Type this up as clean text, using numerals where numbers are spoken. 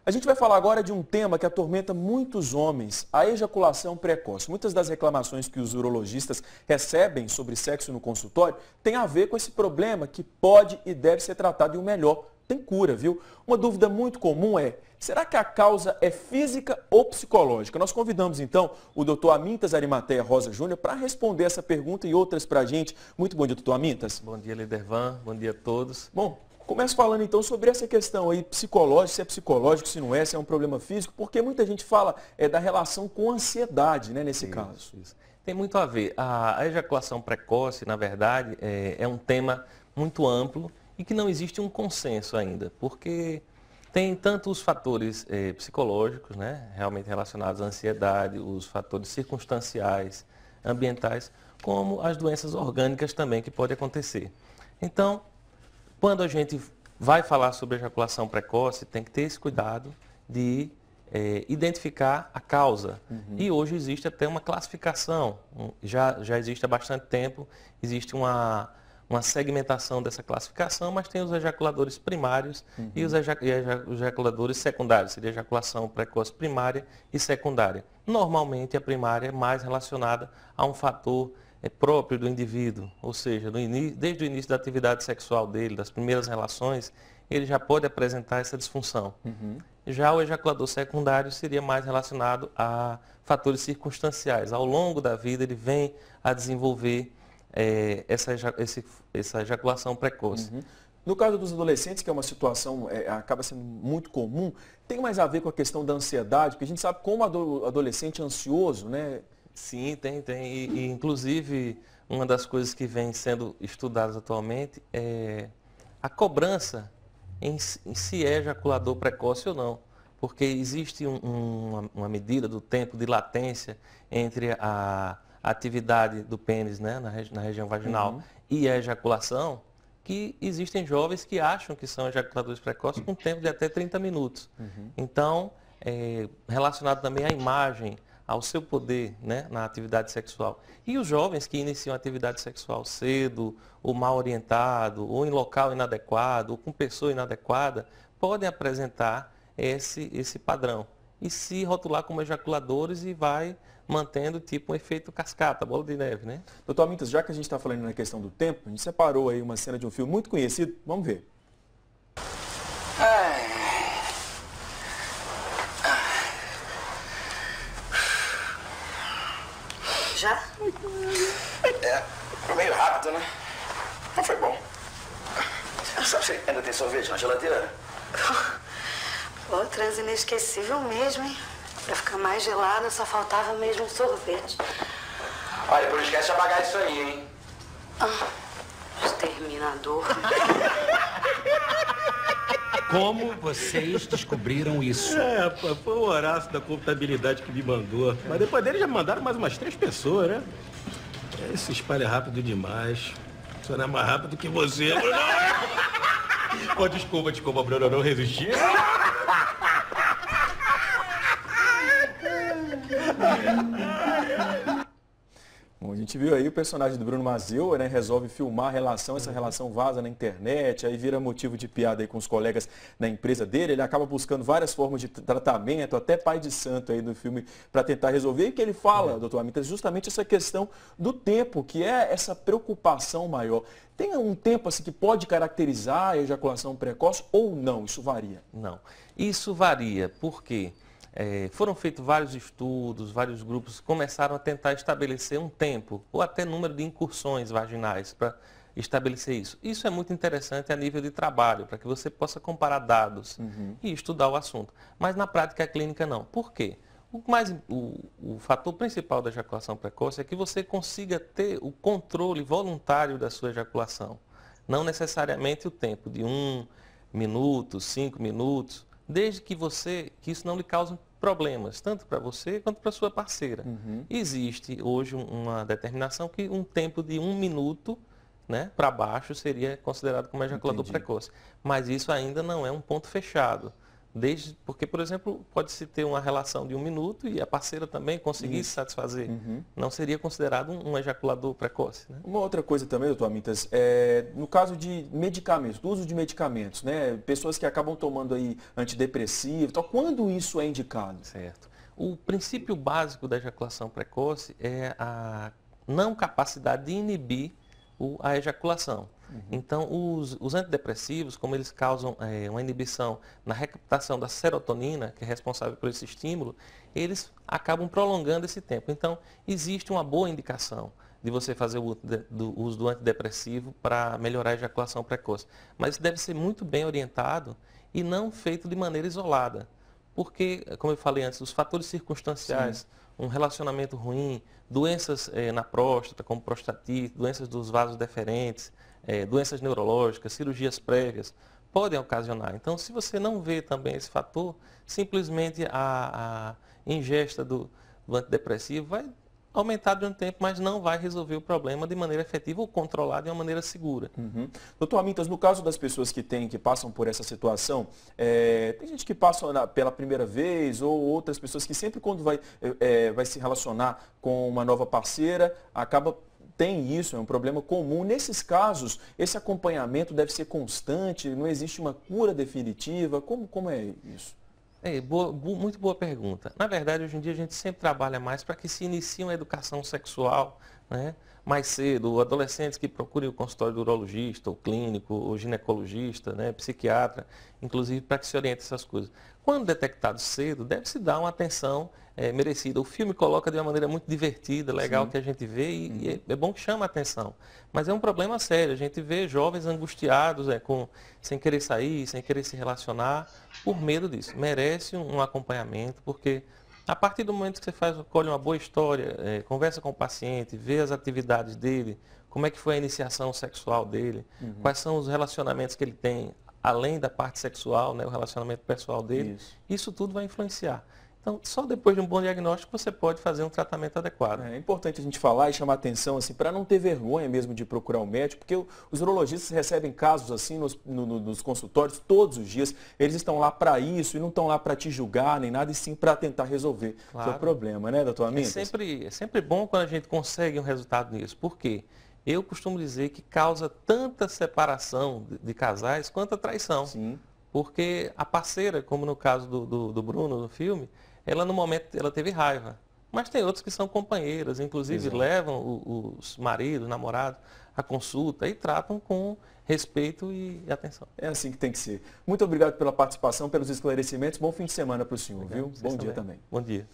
A gente vai falar agora de um tema que atormenta muitos homens, a ejaculação precoce. Muitas das reclamações que os urologistas recebem sobre sexo no consultório têm a ver com esse problema que pode e deve ser tratado e o melhor, tem cura, viu? Uma dúvida muito comum é, será que a causa é física ou psicológica? Nós convidamos então o Dr. Amintas Arimateia Rosa Júnior para responder essa pergunta e outras para a gente. Muito bom dia, Dr. Amintas. Bom dia, Lidervan. Bom dia a todos. Bom, começo falando então sobre essa questão aí psicológica, se é psicológico, se não é, se é um problema físico, porque muita gente fala da relação com ansiedade, né, nesse caso. Isso. Tem muito a ver. A ejaculação precoce, na verdade, é um tema muito amplo e que não existe um consenso ainda, porque tem tanto os fatores psicológicos, né, realmente relacionados à ansiedade, os fatores circunstanciais, ambientais, como as doenças orgânicas também que podem acontecer. Então, quando a gente vai falar sobre ejaculação precoce, tem que ter esse cuidado de identificar a causa. E hoje existe até uma classificação, já existe há bastante tempo, existe uma segmentação dessa classificação, mas tem os ejaculadores primários e os ejaculadores secundários, seria ejaculação precoce primária e secundária. Normalmente a primária é mais relacionada a um fator próprio do indivíduo, ou seja, desde o início da atividade sexual dele, das primeiras relações, ele já pode apresentar essa disfunção. Já o ejaculador secundário seria mais relacionado a fatores circunstanciais. Ao longo da vida ele vem a desenvolver essa ejaculação precoce. No caso dos adolescentes, que é uma situação, acaba sendo muito comum, tem mais a ver com a questão da ansiedade, porque a gente sabe como o adolescente é ansioso, né? Sim, tem. E, inclusive, uma das coisas que vem sendo estudadas atualmente é a cobrança em se é ejaculador precoce ou não. Porque existe uma medida do tempo de latência entre a atividade do pênis, né, na região vaginal e a ejaculação, que existem jovens que acham que são ejaculadores precoces com tempo de até 30 minutos. Então, relacionado também à imagem, ao seu poder, né, na atividade sexual. E os jovens que iniciam a atividade sexual cedo, ou mal orientado, ou em local inadequado, ou com pessoa inadequada, podem apresentar esse padrão. E se rotular como ejaculadores e vai mantendo tipo um efeito cascata, bola de neve, né? Doutor Amintas, já que a gente está falando na questão do tempo, a gente separou aí uma cena de um filme muito conhecido, vamos ver. Já? Foi meio rápido, né? Mas foi bom. Sabe se ainda tem sorvete na geladeira? Pô, transa inesquecível mesmo, hein? Pra ficar mais gelada, só faltava mesmo um sorvete. Olha, não esquece de apagar isso aí, hein? Exterminador. Como vocês descobriram isso? Pô, foi o Horácio da contabilidade que me mandou. Mas depois dele já mandaram mais umas 3 pessoas, né? Isso espalha rápido demais. Isso não é mais rápido que você, Bruno. Pô, desculpa, Bruno, eu não resisti. Bom, a gente viu aí o personagem do Bruno Mazzeo, né, resolve filmar a relação, essa relação vaza na internet, aí vira motivo de piada aí com os colegas na empresa dele, ele acaba buscando várias formas de tratamento, até pai de santo aí no filme, para tentar resolver, e que ele fala, doutor Amintas, justamente essa questão do tempo, que é essa preocupação maior. Tem um tempo assim que pode caracterizar a ejaculação precoce ou não? Isso varia? Não. Isso varia, por quê? Foram feitos vários estudos, vários grupos começaram a tentar estabelecer um tempo, ou até número de incursões vaginais para estabelecer isso. Isso é muito interessante a nível de trabalho, para que você possa comparar dados e estudar o assunto. Mas na prática clínica não. Por quê? O fator principal da ejaculação precoce é que você consiga ter o controle voluntário da sua ejaculação. Não necessariamente o tempo de 1 minuto, 5 minutos, desde que isso não lhe cause problemas, tanto para você quanto para sua parceira. Existe hoje uma determinação que um tempo de 1 minuto, né, para baixo seria considerado como ejaculador precoce. Mas isso ainda não é um ponto fechado. Porque, por exemplo, pode-se ter uma relação de 1 minuto e a parceira também conseguir se satisfazer. Não seria considerado um ejaculador precoce, né? Uma outra coisa também, doutor Amintas, no caso de medicamentos, do uso de medicamentos, né? Pessoas que acabam tomando aí antidepressivo, então, quando isso é indicado? Certo. O princípio básico da ejaculação precoce é a não capacidade de inibir a ejaculação. Então, os antidepressivos, como eles causam uma inibição na recaptação da serotonina, que é responsável por esse estímulo, eles acabam prolongando esse tempo. Então, existe uma boa indicação de você fazer o uso do antidepressivo para melhorar a ejaculação precoce. Mas deve ser muito bem orientado e não feito de maneira isolada. Porque, como eu falei antes, os fatores circunstanciais, um relacionamento ruim, doenças na próstata, como prostatite, doenças dos vasos deferentes, doenças neurológicas, cirurgias prévias, podem ocasionar. Então, se você não vê também esse fator, simplesmente a ingesta do antidepressivo vai aumentar durante o tempo, mas não vai resolver o problema de maneira efetiva ou controlada de uma maneira segura. Doutor Amintas, no caso das pessoas que passam por essa situação, tem gente que passa pela primeira vez ou outras pessoas que sempre quando vai se relacionar com uma nova parceira, tem isso, é um problema comum. Nesses casos, esse acompanhamento deve ser constante, não existe uma cura definitiva. Como é isso? Muito boa pergunta. Na verdade, hoje em dia a gente sempre trabalha mais para que se inicie uma educação sexual, né, mais cedo, adolescentes que procurem o consultório do urologista, ou clínico, ou ginecologista, né, psiquiatra, inclusive para que se oriente essas coisas. Quando detectado cedo, deve-se dar uma atenção merecida. O filme coloca de uma maneira muito divertida, legal, que a gente vê, e é bom que chama a atenção. Mas é um problema sério, a gente vê jovens angustiados, sem querer sair, sem querer se relacionar, por medo disso. Merece um acompanhamento, porque a partir do momento que você colhe uma boa história, conversa com o paciente, vê as atividades dele, como é que foi a iniciação sexual dele, quais são os relacionamentos que ele tem, além da parte sexual, né, o relacionamento pessoal dele, isso tudo vai influenciar. Então, só depois de um bom diagnóstico você pode fazer um tratamento adequado. É importante a gente falar e chamar atenção assim, para não ter vergonha mesmo de procurar um médico, porque os urologistas recebem casos assim nos consultórios todos os dias. Eles estão lá para isso e não estão lá para te julgar nem nada, e sim para tentar resolver o seu problema, né, doutor Amintas? É sempre bom quando a gente consegue um resultado nisso. Por quê? Eu costumo dizer que causa tanta separação de casais quanto a traição. Sim. Porque a parceira, como no caso do Bruno no filme, ela no momento ela teve raiva. Mas tem outros que são companheiras, inclusive levam os maridos, namorados à consulta e tratam com respeito e atenção. É assim que tem que ser. Muito obrigado pela participação, pelos esclarecimentos. Bom fim de semana para o senhor, viu? Bom dia também. Bom dia.